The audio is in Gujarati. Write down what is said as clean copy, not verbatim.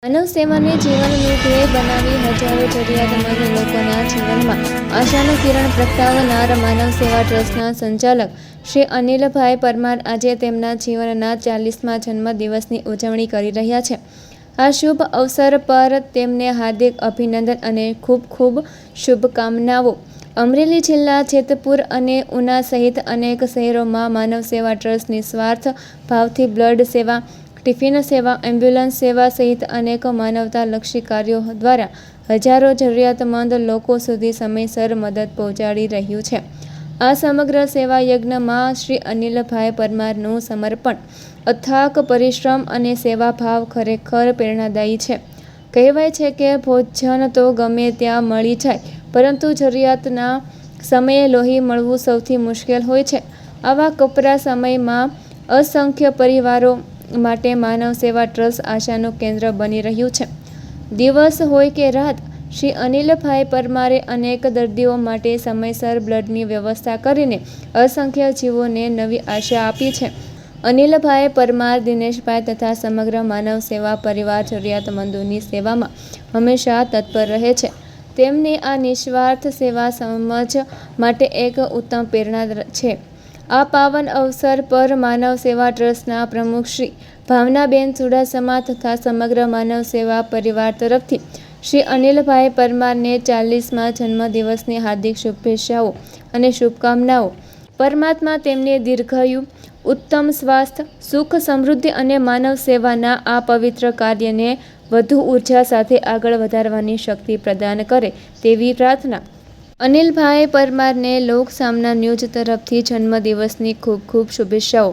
માનવ સેવાને જીવનનું ધ્યેય બનાવી હજારો જરૂરિયાતમંદ લોકોના જીવનમાં આશાનું કિરણ પ્રગટાવનાર માનવ સેવા ટ્રસ્ટના સંચાલક શ્રી અનિલભાઈ પરમાર આજે તેમના જીવનના 40મા જન્મદિવસની ઉજવણી કરી રહ્યા છે। આ શુભ અવસર પર તેમને હાર્દિક અભિનંદન અને ખૂબ ખૂબ શુભકામનાઓ। અમરેલી જિલ્લા જેતપુર અને ઉના સહિત અનેક શહેરોમાં માનવ સેવા ટ્રસ્ટ નિસ્વાર્થ ભાવથી બ્લડ સેવા, ટિફિન સેવા, એમ્બ્યુલન્સ સેવા સહિત અનેક માનવતાલક્ષી કાર્યો દ્વારા હજારો જરૂરિયાતમંદ લોકો સુધી સમયસર મદદ પહોંચાડી રહ્યું છે। આ સમગ્ર સેવા યજ્ઞમાં શ્રી અનિલભાઈ પરમારનું સમર્પણ, અથાક પરિશ્રમ અને સેવાભાવ ખરેખર પ્રેરણાદાયી છે। કહેવાય છે કે ભોજન તો ગમે ત્યાં મળી જાય, પરંતુ જરૂરિયાતના સમયે લોહી મળવું સૌથી મુશ્કેલ હોય છે। આવા કપરા સમયમાં અસંખ્ય પરિવારો માટે માનવ સેવા ટ્રસ્ટ આશાનું કેન્દ્ર બની રહ્યું છે। દિવસ હોય કે રાત, શ્રી અનિલભાઈ પરમારે અનેક દર્દીઓ માટે સમયસર બ્લડની વ્યવસ્થા કરીને અસંખ્ય જીવોને નવી આશા આપી છે। અનિલભાઈ પરમાર, દિનેશભાઈ તથા સમગ્ર માનવ સેવા પરિવાર જરૂરિયાતમંદોની સેવામાં હંમેશા તત્પર રહે છે। તેમની આ નિસ્વાર્થ સેવા સમાજ માટે એક ઉત્તમ પ્રેરણા છે। આ પાવન અવસર પર માનવ સેવા ટ્રસ્ટના પ્રમુખ શ્રી ભાવનાબેન ચુડાસમા તથા સમગ્ર માનવ સેવા પરિવાર તરફથી શ્રી અનિલભાઈ પરમારને 40મા જન્મદિવસની હાર્દિક શુભેચ્છાઓ અને શુભકામનાઓ। પરમાત્મા તેમને દીર્ઘાયુ, ઉત્તમ સ્વાસ્થ્ય, સુખ, સમૃદ્ધિ અને માનવ સેવાના આ પવિત્ર કાર્યને વધુ ઉર્જા સાથે આગળ વધારવાની શક્તિ પ્રદાન કરે તેવી પ્રાર્થના। અનિલભાઈ પરમારને લોક સામના ન્યૂઝ તરફથી જન્મદિવસની ખૂબ ખૂબ શુભેચ્છાઓ।